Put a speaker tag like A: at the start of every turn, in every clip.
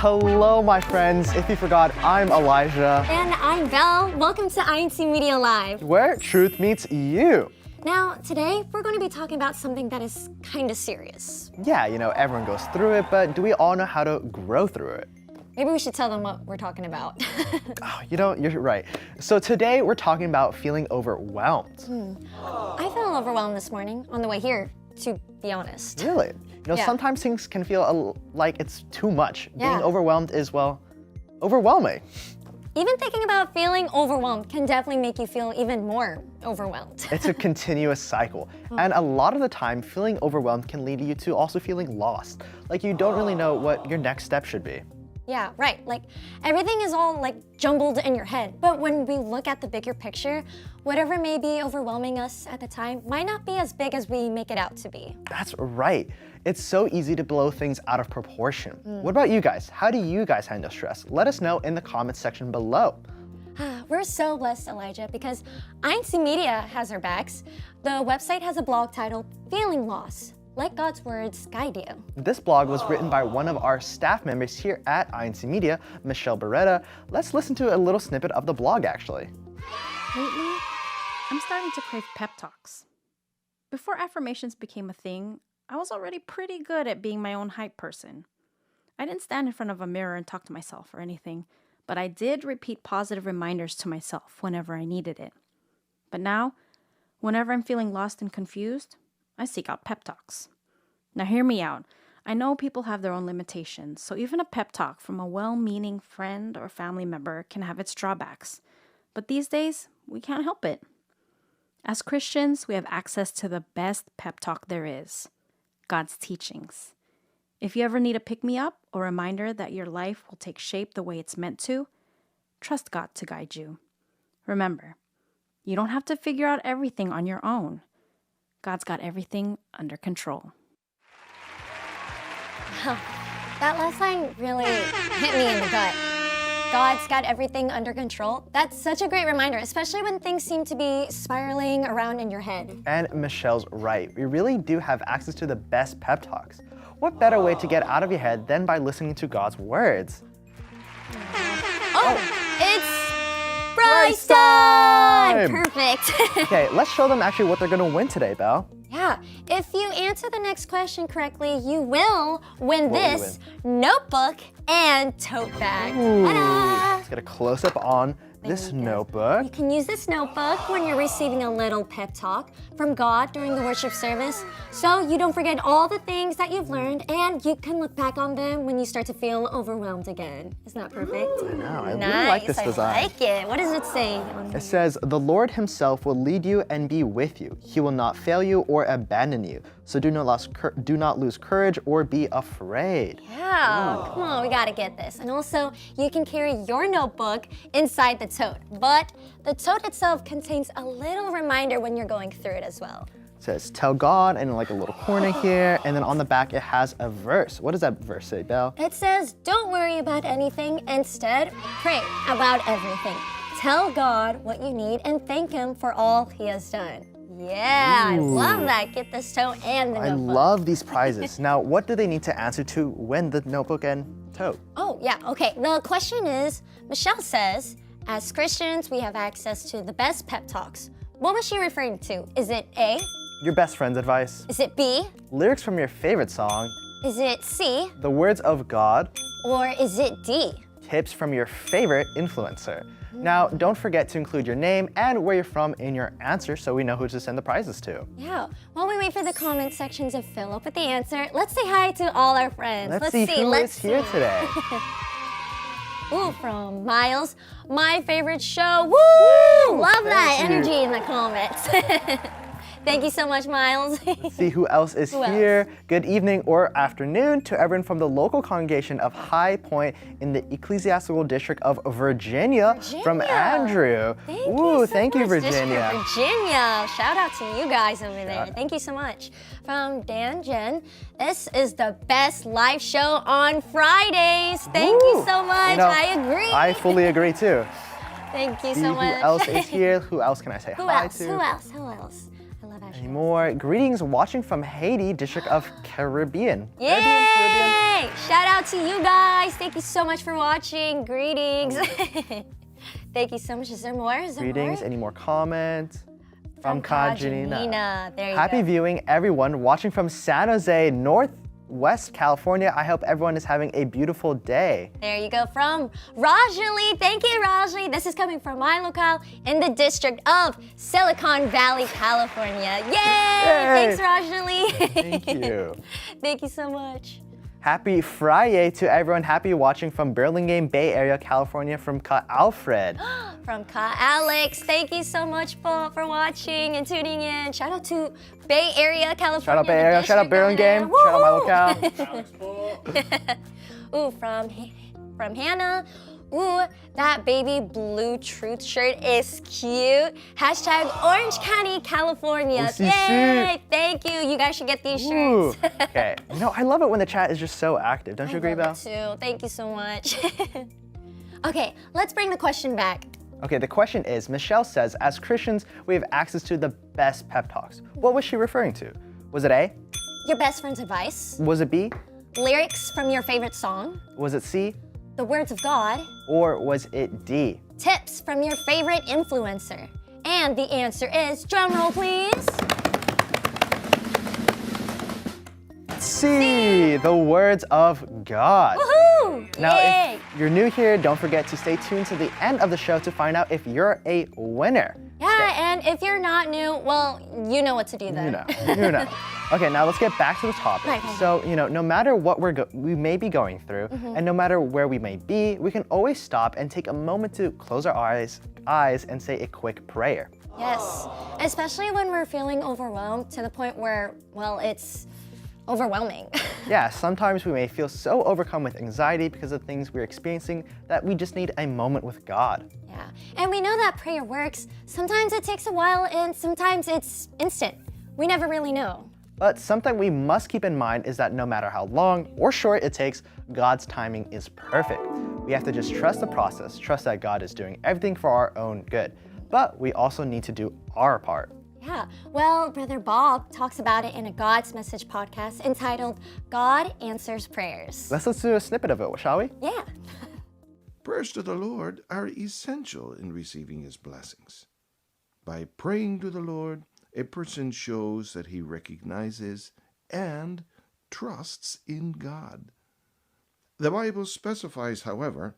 A: Hello, my friends. If you forgot, I'm Elijah.
B: And I'm Belle. Welcome to incmedia Live,
A: where truth meets you.
B: Now, today we're going to be talking about something that is kind of serious.
A: Yeah, everyone goes through it, but do we all know how to grow through it?
B: Maybe we should tell them what we're talking about.
A: Oh, you're right. So today we're talking about feeling overwhelmed.
B: I felt overwhelmed this morning on the way here, to be honest.
A: Really?
B: Yeah.
A: Sometimes things can feel like it's too much.
B: Yeah.
A: Being overwhelmed is, well, overwhelming.
B: Even thinking about feeling overwhelmed can definitely make you feel even more overwhelmed.
A: It's a continuous cycle. And a lot of the time, feeling overwhelmed can lead you to also feeling lost. Like you don't really know what your next step should be.
B: Yeah, right. Like everything is all like jumbled in your head. But when we look at the bigger picture, whatever may be overwhelming us at the time might not be as big as we make it out to be.
A: That's right. It's so easy to blow things out of proportion. What about you guys? How do you guys handle stress? Let us know in the comments section below.
B: We're so blessed, Elijah, because incmedia has our backs. The website has a blog titled Feeling Lost. Let God's words guide you.
A: This blog was written by one of our staff members here at incmedia, Michelle Beretta. Let's listen to a little snippet of the blog, actually.
C: Lately, I'm starting to crave pep talks. Before affirmations became a thing, I was already pretty good at being my own hype person. I didn't stand in front of a mirror and talk to myself or anything, but I did repeat positive reminders to myself whenever I needed it. But now, whenever I'm feeling lost and confused, I seek out pep talks. Now hear me out. I know people have their own limitations, so even a pep talk from a well-meaning friend or family member can have its drawbacks. But these days, we can't help it. As Christians, we have access to the best pep talk there is, God's teachings. If you ever need a pick-me-up or reminder that your life will take shape the way it's meant to, trust God to guide you. Remember, you don't have to figure out everything on your own. God's got everything under control.
B: That last line really hit me in the gut. God's got everything under control. That's such a great reminder, especially when things seem to be spiraling around in your head.
A: And Michelle's right. We really do have access to the best pep talks. What better way to get out of your head than by listening to God's words?
B: Oh, it's prize time! Perfect.
A: Okay, let's show them actually what they're gonna win today, Belle.
B: Yeah, if you answer the next question correctly, you will win this notebook and tote bag. Ta-da!
A: Let's get a close-up on this notebook.
B: You can use this notebook when you're receiving a little pep talk from God during the worship service, so you don't forget all the things that you've learned, and you can look back on them when you start to feel overwhelmed again. Isn't that perfect?
A: I know, I
B: Nice.
A: really like this design.
B: I like it. What does it say?
A: It says, "The Lord himself will lead you and be with you. He will not fail you or abandon you. So do not lose courage or be afraid."
B: Yeah, come on, we gotta get this. And also, you can carry your notebook inside the tote, but the tote itself contains a little reminder when you're going through it as well.
A: It says, "Tell God," and like a little corner here, and then on the back it has a verse. What does that verse say, Belle?
B: It says, don't worry about anything, instead, pray about everything. Tell God what you need and thank Him for all He has done. Yeah, I love that. Get this tote and the
A: I
B: notebook.
A: love these prizes. Now, what do they need to answer to win the notebook and tote?
B: Oh, yeah, okay. The question is, Michelle says, as Christians, we have access to the best pep talks. What was she referring to? Is it A?
A: Your best friend's advice,
B: Is it B?
A: lyrics from your favorite song,
B: Is it C?
A: the words of God,
B: Or is it D?
A: tips from your favorite influencer. Now, don't forget to include your name and where you're from in your answer so we know who to send the prizes to.
B: Yeah, while we wait for the comment section to fill up with the answer, let's say hi to all our friends.
A: Let's see who is here today.
B: Ooh, from Miles, my favorite show. Woo! Love that
A: Thank you.
B: energy in the comments. Thank you so much, Miles.
A: See who else is
B: Who else?
A: here. Good evening or afternoon to everyone from the local congregation of High Point in the Ecclesiastical District of Virginia. From Andrew.
B: Thank
A: Ooh,
B: you so
A: thank you,
B: much, District
A: Virginia.
B: of Virginia. Shout out to you guys over there. Thank you so much. From Dan Jen, this is the best live show on Fridays. Thank you
A: Woo.
B: so much. I agree.
A: I fully agree too.
B: Thank you
A: See
B: so
A: who
B: much.
A: else is here. Who else can I say
B: Who
A: hi
B: else?
A: to?
B: Who else? Who else? I love that show.
A: Anymore. Greetings watching from Haiti, District of Caribbean.
B: Yay! Shout out to you guys. Thank you so much for watching. Greetings. Thank you so much. Is there more?
A: Greetings. Any more comments? From
B: Kajanina. There you
A: Happy
B: go.
A: viewing, everyone watching from San Jose, Northwest California. I hope everyone is having a beautiful day.
B: There you go. From Rajali. Thank you, Rajali. This is coming from my locale in the district of Silicon Valley, California. Yay! Thanks, Rajali.
A: Thank you.
B: Thank you so much.
A: Happy Friday to everyone. Happy watching from Burlingame, Bay Area, California from Ka Alfred.
B: From Ka Alex. Thank you so much for watching and tuning in. Shout out to Bay Area, California.
A: Shout out Bay Area, shout out Burlingame, shout out my locale.
B: Ooh, from Hannah. Ooh, that baby blue truth shirt is cute. Hashtag Orange County, California.
A: si,
B: Yay! Thank you. You guys should get these
A: Ooh.
B: shirts.
A: Okay, I love it when the chat is just so active. Don't you agree, Belle?
B: Too. Thank you so much. Okay, let's bring the question back.
A: Okay, the question is, Michelle says, as Christians, we have access to the best pep talks. What was she referring to? Was it A?
B: Your best friend's advice.
A: Was it B?
B: Lyrics from your favorite song.
A: Was it C?
B: The words of God.
A: Or was it D?
B: Tips from your favorite influencer. And the answer is, drumroll please.
A: C, the words of God.
B: Woohoo!
A: Now,
B: Yay!
A: if you're new here, don't forget to stay tuned to the end of the show to find out if you're a winner.
B: Yeah, and if you're not new, well, you know what to do then.
A: You know. Okay, now let's get back to the topic.
B: Right.
A: So, no matter what we may be going through, and no matter where we may be, we can always stop and take a moment to close our eyes and say a quick prayer.
B: Yes, especially when we're feeling overwhelmed to the point where, well, it's overwhelming.
A: Yeah, sometimes we may feel so overcome with anxiety because of things we're experiencing that we just need a moment with God.
B: Yeah, and we know that prayer works. Sometimes it takes a while and sometimes it's instant. We never really know.
A: But something we must keep in mind is that no matter how long or short it takes, God's timing is perfect. We have to just trust the process, trust that God is doing everything for our own good. But we also need to do our part.
B: Yeah, well, Brother Bob talks about it in a God's Message podcast entitled God Answers Prayers.
A: Let's listen to a snippet of it, shall we?
B: Yeah.
D: Prayers to the Lord are essential in receiving His blessings. By praying to the Lord, a person shows that he recognizes and trusts in God. The Bible specifies, however,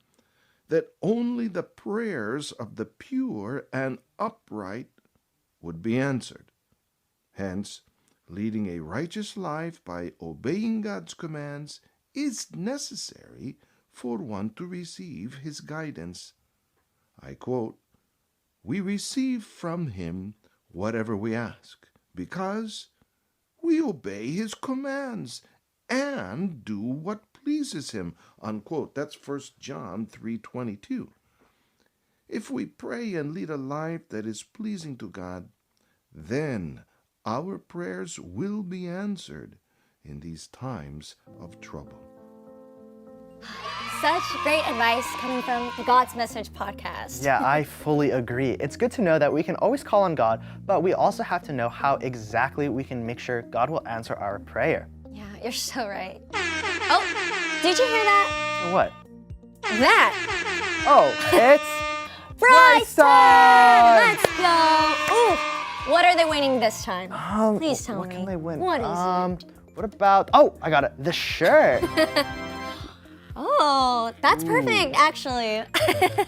D: that only the prayers of the pure and upright would be answered. Hence, leading a righteous life by obeying God's commands is necessary for one to receive His guidance. I quote, "We receive from Him whatever we ask, because we obey His commands and do what pleases Him," unquote. That's 1 John 3:22. If we pray and lead a life that is pleasing to God, then our prayers will be answered in these times of trouble.
B: Such great advice coming from the God's Message podcast.
A: Yeah, I fully agree. It's good to know that we can always call on God, but we also have to know how exactly we can make sure God will answer our prayer.
B: Yeah, you're so right. Oh, did you hear that?
A: What?
B: That!
A: Oh, it's
B: Prize
A: time!
B: Let's go! Ooh, what are they winning this time? Please tell
A: what
B: me.
A: can they win?
B: What is it?
A: What about, oh, I got it, the shirt.
B: Oh, that's perfect, actually.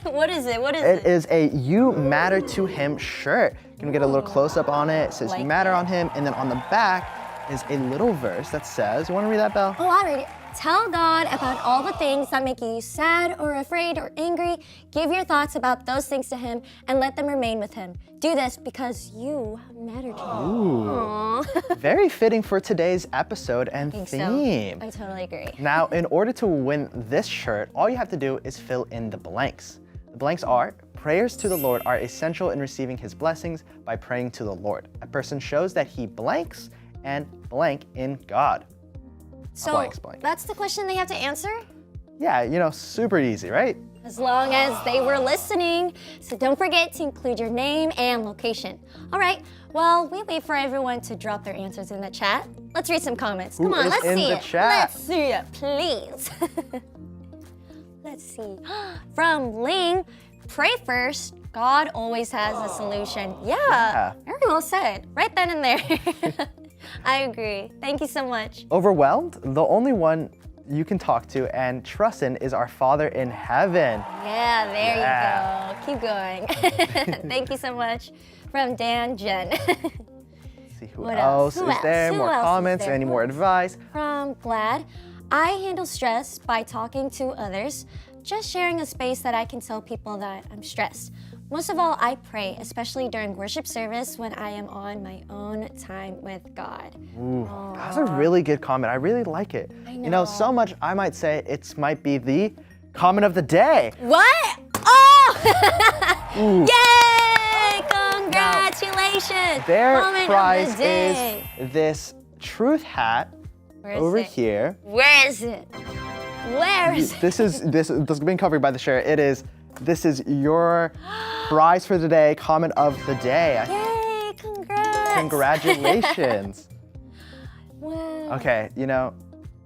B: What is it? What is
A: It is a You Matter to Him shirt. You can get a little close up on it. It says
B: Like
A: You Matter
B: it.
A: on Him, and then on the back is a little verse that says, you want to read that, Belle?
B: Oh, I read it. Tell God about all the things that make you sad or afraid or angry. Give your thoughts about those things to Him and let them remain with Him. Do this because you matter to Him.
A: Ooh.
B: Aww.
A: Very fitting for today's episode and
B: I think so.
A: theme.
B: I totally agree.
A: Now, in order to win this shirt, all you have to do is fill in the blanks. The blanks are, prayers to the Lord are essential in receiving His blessings by praying to the Lord. A person shows that he blanks and blank in God.
B: So
A: blanks blank.
B: that's the question they have to answer?
A: Yeah, super easy, right?
B: As long as they were listening. So don't forget to include your name and location. All right, well, we wait for everyone to drop their answers in the chat. Let's read some comments. Come on,
A: is
B: let's
A: in
B: see
A: the
B: it.
A: chat?
B: Let's see it, please. Let's see. From Ling, pray first. God always has a solution. Yeah, very well said. Right then and there. I agree. Thank you so much.
A: Overwhelmed? The only one you can talk to and trust in is our Father in heaven.
B: Yeah, there you go. Keep going. Thank you so much. From Dan Jen.
A: See who
B: What
A: else
B: else?
A: is there?
B: Who
A: More
B: else is
A: comments,
B: there?
A: any more advice?
B: From Glad, I handle stress by talking to others, just sharing a space that I can tell people that I'm stressed. Most of all, I pray, especially during worship service when I am on my own time with God.
A: Ooh, that's a really good comment. I really like it.
B: I
A: You know,
B: know.
A: so much I might say it might be the comment of the day.
B: What? Oh! Yay! Congratulations!
A: Their
B: Comment of the
A: prize
B: day.
A: is this truth hat
B: Where is
A: over
B: it?
A: here.
B: Where is it? Where is it?
A: This is being covered by the share. This is your prize for the day, comment of the day.
B: Yay! Congrats!
A: Congratulations.
B: Wow.
A: Okay, you know,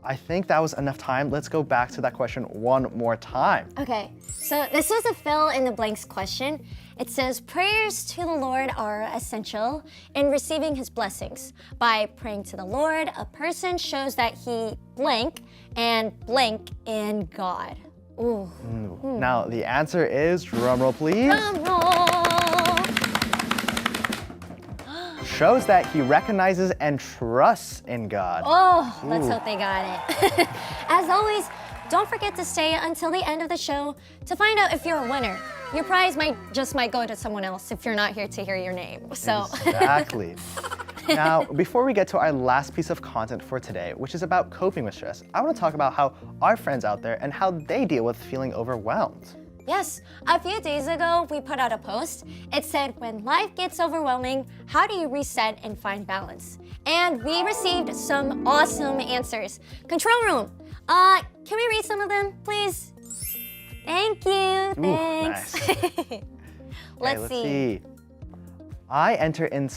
A: I think that was enough time. Let's go back to that question one more time.
B: Okay, so this was a fill in the blanks question. It says, prayers to the Lord are essential in receiving his blessings. By praying to the Lord, a person shows that he blank and blank in God. Ooh.
A: Now, the answer is, drumroll please,
B: Drum roll.
A: shows that he recognizes and trusts in God.
B: Oh, let's hope they got it. As always, don't forget to stay until the end of the show to find out if you're a winner. Your prize might go to someone else if you're not here to hear your name. So
A: Exactly. Now, before we get to our last piece of content for today, which is about coping with stress, I want to talk about how our friends out there and how they deal with feeling overwhelmed.
B: yes, a few days ago, we put out a post. It said, when life gets overwhelming, how do you reset and find balance? And we received some awesome answers. Control room, can we read some of them, please? Thank you, thanks.
A: Nice.
B: Let's see.
A: I enter in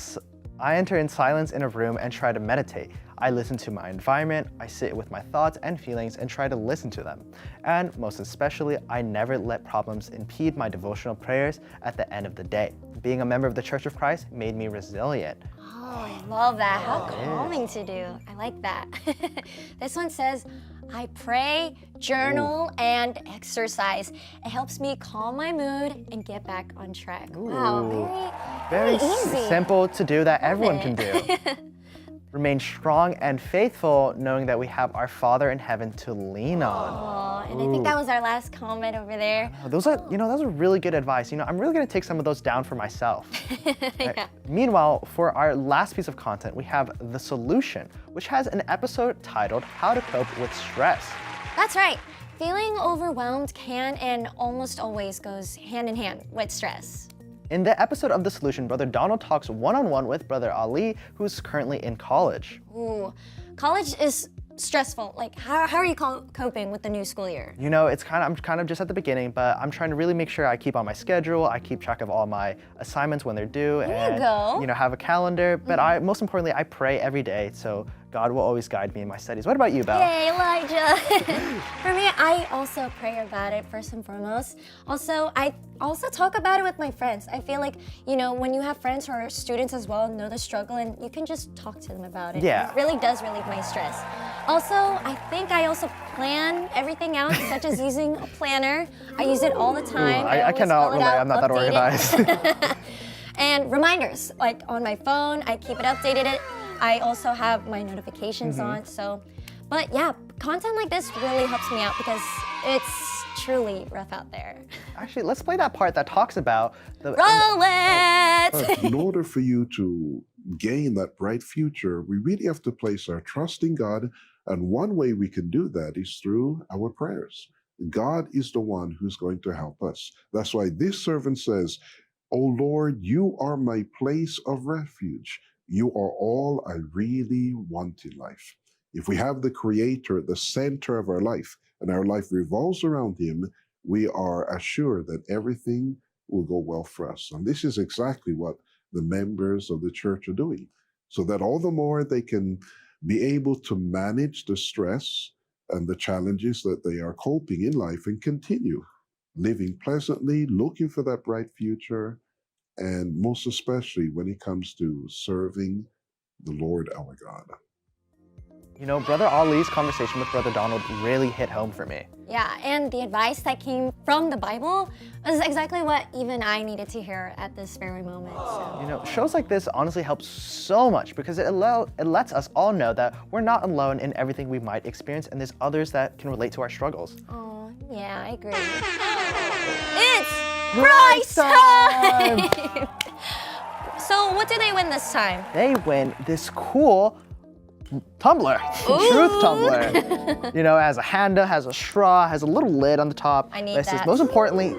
A: silence in a room and try to meditate. I listen to my environment, I sit with my thoughts and feelings and try to listen to them. And most especially, I never let problems impede my devotional prayers at the end of the day. Being a member of the Church of Christ made me resilient.
B: Oh, I love that. How calming to do. I like that. This one says, I pray, journal, and exercise. It helps me calm my mood and get back on track. Wow, very easy.
A: Simple to do that everyone
B: it.
A: can do. Remain strong and faithful, knowing that we have our Father in heaven to lean on.
B: Oh, and I think that was our last comment over there.
A: Those are really good advice. You know, I'm really gonna take some of those down for myself.
B: Yeah.
A: Meanwhile, for our last piece of content, we have The Solution, which has an episode titled How to Cope with Stress.
B: That's right. Feeling overwhelmed can and almost always goes hand in hand with stress.
A: In the episode of The Solution, Brother Donald talks one-on-one with Brother Ali, who's currently in college.
B: Ooh, college is stressful. Like, how are you coping with the new school year?
A: You know, I'm kind of just at the beginning, but I'm trying to really make sure I keep on my schedule, I keep track of all my assignments when they're due, and
B: go.
A: have a calendar. But most importantly, I pray every day, so God will always guide me in my studies. What about you, Belle?
B: Yay, Elijah! For me, I also pray about it first and foremost. Also, I also talk about it with my friends. I feel like, when you have friends who are students as well, know the struggle, and you can just talk to them about it.
A: Yeah.
B: It really does relieve my stress. Also, I think I also plan everything out, such as using a planner. I use it all the time.
A: I
B: always
A: cannot
B: fill it
A: relate,
B: out,
A: I'm not that
B: update it.
A: organized.
B: And reminders, like on my phone, I keep it updated. I also have my notifications on, but yeah, content like this really helps me out because it's truly rough out there.
A: Actually, let's play that part that talks about the...
B: Roll it!
D: In order for you to gain that bright future, we really have to place our trust in God. And one way we can do that is through our prayers. God is the one who's going to help us. That's why this servant says, "O Lord, you are my place of refuge. You are all I really want in life." If we have the Creator at the center of our life and our life revolves around Him,
E: we are assured that everything will go well for us. And this is exactly what the members of the church are doing, so that all the more they can be able to manage the stress and the challenges that they are coping in life and continue living pleasantly, looking for that bright future, and most especially when it comes to serving the Lord our God.
A: You know, Brother Ali's conversation with Brother Donald really hit home for me.
B: Yeah, and the advice that came from the Bible was exactly what even I needed to hear at this very moment. So.
A: You know, shows like this honestly help so much because it lets us all know that we're not alone in everything we might experience, and there's others that can relate to our struggles.
B: Oh, yeah, I agree. It's prize time! So what do they win this time?
A: They win this cool tumbler, truth tumbler. You know, it has a handle, has a straw, has a little lid on the top.
B: I need
A: but it says,
B: that.
A: most importantly,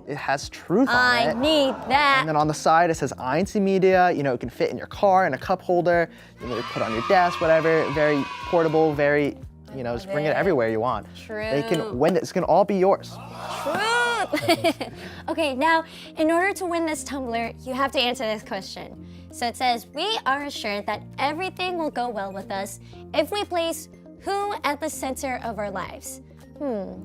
A: it has truth on it.
B: I need that.
A: And then on the side it says incmedia. You know, it can fit in your car in a cup holder. You know, put on your desk, whatever. Very portable, very, you know, just bring it everywhere you want.
B: True.
A: They can win it. It's gonna all be yours.
B: Truth. Okay, now in order to win this tumbler, you have to answer this question. So it says, we are assured that everything will go well with us if we place who at the center of our lives?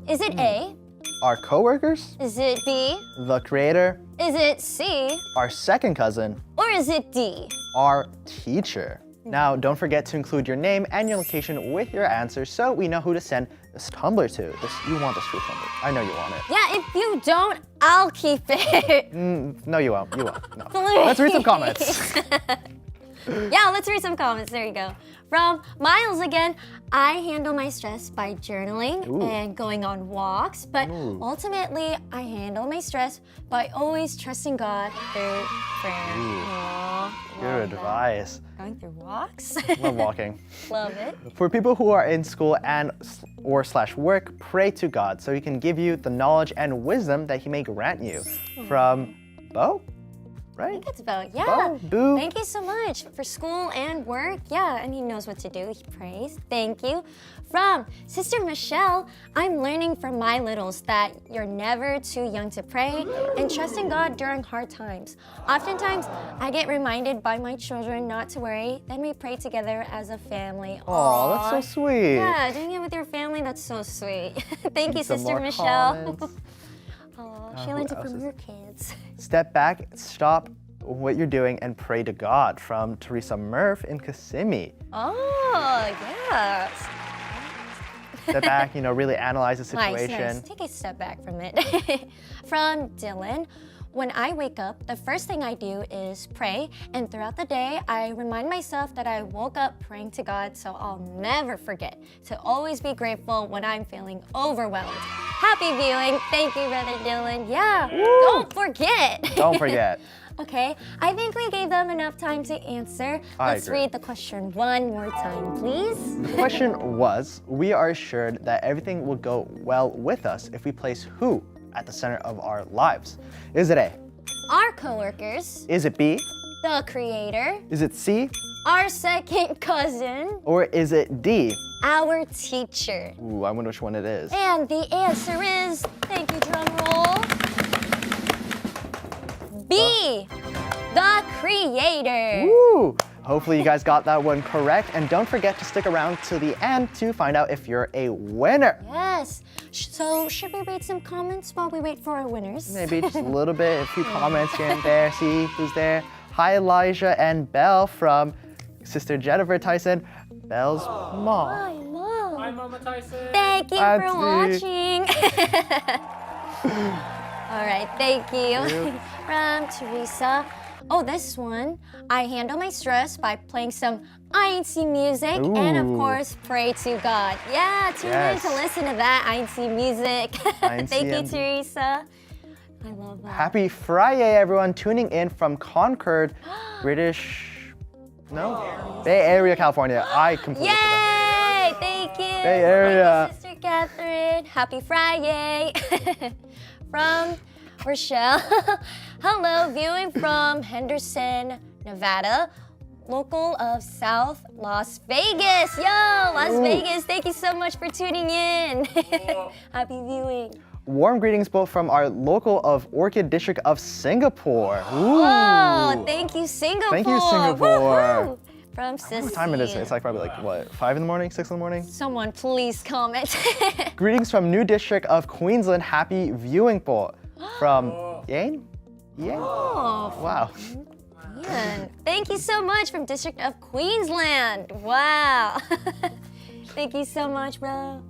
B: Is it A?
A: Our coworkers,
B: Is it B?
A: the creator,
B: Is it C?
A: our second cousin,
B: Or is it D?
A: our teacher. Now, don't forget to include your name and your location with your answer so we know who to send this tumbler to. You want this truth tumbler. I know you want it.
B: Yeah, if you don't, I'll keep it.
A: No, you won't. You won't. No.
B: Please.
A: Let's read some comments.
B: Yeah, let's read some comments. There you go. From Miles again, I handle my stress by journaling and going on walks, but ultimately I handle my stress by always trusting God through prayer. Aww,
A: Good
B: love that.
A: advice.
B: Going through walks?
A: Love walking.
B: Love it.
A: For people who are in school or work, pray to God so He can give you the knowledge and wisdom that He may grant you. From Bo,
B: I
A: right?
B: think that's about, yeah.
A: Bo, Boo.
B: Thank you so much for school and work. Yeah, and he knows what to do. He prays. Thank you. From Sister Michelle, I'm learning from my littles that you're never too young to pray and trust in God during hard times. Oftentimes, I get reminded by my children not to worry, then we pray together as a family.
A: Aw, that's so sweet.
B: Yeah, doing it with your family, that's so sweet. Thank you,
A: Some
B: Sister
A: more
B: Michelle.
A: comments.
B: She
A: who
B: learned it
A: else
B: from
A: is
B: her kids.
A: Step back, stop what you're doing, and pray to God. From Teresa Murph in Kissimmee.
B: Oh, yes.
A: Step back, you know, really analyze the situation.
B: Nice. Take a step back from it. From Dylan, when I wake up, the first thing I do is pray, and throughout the day, I remind myself that I woke up praying to God, so I'll never forget to always be grateful when I'm feeling overwhelmed. Happy viewing. Thank you, Brother Dylan. Yeah, don't forget.
A: Don't forget.
B: Okay, I think we gave them enough time to answer. Let's
A: agree.
B: read the question one more time, please.
A: The question was, we are assured that everything will go well with us if we place who at the center of our lives? Is it A?
B: Our coworkers,
A: Is it B?
B: the Creator,
A: Is it C?
B: our second cousin,
A: Or is it D?
B: our teacher.
A: Ooh, I wonder which one it is.
B: And the answer is, thank you, drum roll, B, the Creator.
A: Woo! Hopefully you guys got that one correct, and don't forget to stick around to the end to find out if you're a winner.
B: Yes. So should we read some comments while we wait for our winners?
A: Maybe just a little bit, a few comments here and there. See who's there. Hi, Elijah and Belle from Sister Jennifer Tyson, Belle's mom.
B: Hi, Mom.
F: Hi, Mama Tyson.
B: Thank you
A: Auntie.
B: for watching. All right, thank you. From Teresa. Oh, this one. I handle my stress by playing some INC music and, of
A: Ooh.
B: course, pray to God. Yeah, tune in to
A: Yes.
B: listen to that INC music.
A: INC
B: Thank you,
A: and-
B: Teresa. I love that.
A: Happy Friday, everyone, tuning in from Concord, Bay Area, California. I completely forgot.
B: Yay! Thank you.
A: Bay Area.
B: Thank you, Sister Catherine. Happy Friday. From Rochelle. Hello, viewing from Henderson, Nevada. local of South Las Vegas. Yo, Las Vegas, thank you so much for tuning in. Happy viewing.
A: Warm greetings both from our local of Orchid District of Singapore. Ooh.
B: Oh, thank you, Singapore.
A: Thank you, Singapore.
B: Woohoo. From Sicily.
A: What time it is? It's like probably like, what, 5 in the morning, 6 in the morning?
B: Someone please comment.
A: Greetings from New District of Queensland. Happy viewing po. From Yane? Yane?
B: Oh,
A: Wow.
B: man. Thank you so much from District of Queensland. Wow. Thank you so much, bro.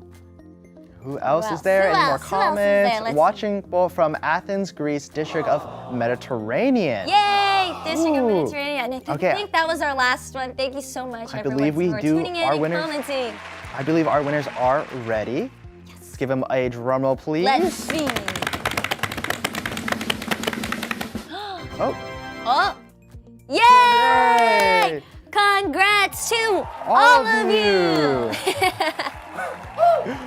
A: Who else
B: Who
A: is there?
B: else?
A: Any more
B: Who else is there?
A: comments?
B: Let's
A: Watching po from Athens, Greece, District of Mediterranean.
B: Yay! District of
A: Ooh.
B: Mediterranean. I
A: Okay.
B: think that was our last one. Thank you so much,
A: I
B: everyone,
A: believe we
B: for
A: do
B: tuning in
A: our
B: and
A: winners.
B: commenting.
A: I believe our winners are ready. Let's give them a drum roll, please.
B: Let's see.
A: Oh,
B: Oh! Yay!
A: yay!
B: Congrats to
A: All
B: all of you!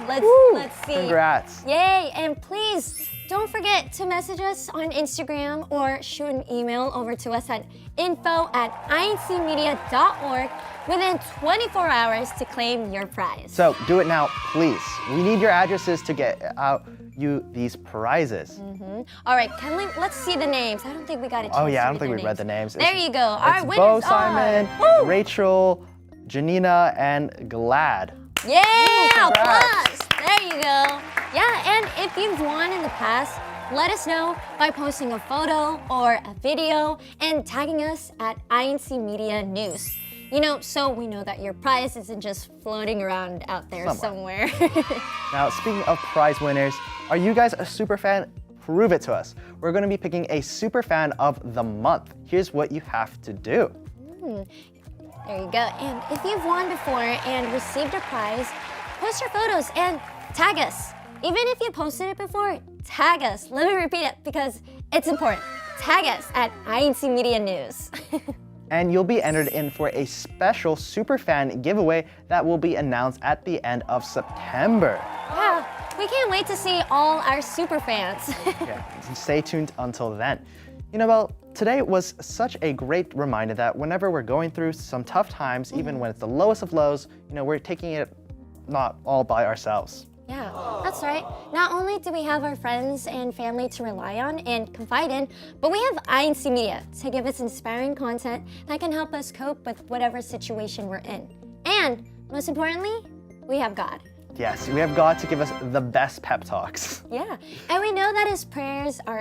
B: Let's see.
A: Congrats.
B: Yay! And please don't forget to message us on Instagram or shoot an email over to us at info@incmedia.org within 24 hours to claim your prize.
A: So do it now, please. We need your addresses to get out you these prizes.
B: All right, let's see the names. I don't think we got a chance
A: Oh yeah, I
B: to
A: don't
B: read
A: think
B: their
A: we read the names.
B: There you go. Our
A: It's
B: winners
A: Bo,
B: are
A: Simon,
B: Woo!
A: Rachel, Janina, and Glad.
B: Yeah,
A: congrats.
B: plus. There you go. Yeah, and if you've won in the past, let us know by posting a photo or a video and tagging us at INC Media News. You know, so we know that your prize isn't just floating around out there somewhere.
A: Now, speaking of prize winners, are you guys a super fan? Prove it to us. We're going to be picking a super fan of the month. Here's what you have to do.
B: There you go. And if you've won before and received a prize, post your photos and tag us. Even if you posted it before, tag us. Let me repeat it because it's important. Tag us at INC Media News.
A: And you'll be entered in for a special super fan giveaway that will be announced at the end of September.
B: Yeah, we can't wait to see all our super fans.
A: Yeah, stay tuned until then. You know, well, today was such a great reminder that whenever we're going through some tough times, even when it's the lowest of lows, you know, we're taking it not all by ourselves.
B: Yeah, that's right. Not only do we have our friends and family to rely on and confide in, but we have INC Media to give us inspiring content that can help us cope with whatever situation we're in. And most importantly, we have God.
A: Yes, we have God to give us the best pep talks.
B: Yeah, and we know that prayers are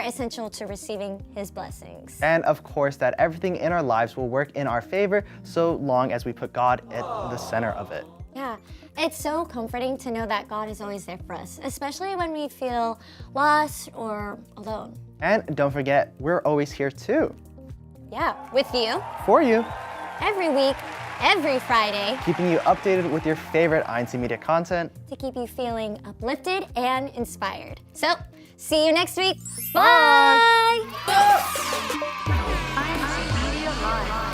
B: essential to receiving His blessings.
A: And of course, that everything in our lives will work in our favor so long as we put God at the center of it.
B: Yeah, it's so comforting to know that God is always there for us, especially when we feel lost or alone.
A: And don't forget, we're always here too.
B: Yeah, with you,
A: For you,
B: every week, every Friday,
A: keeping you updated with your favorite INC Media content.
B: to keep you feeling uplifted and inspired. So, see you next week. Bye!
C: INC Media Live.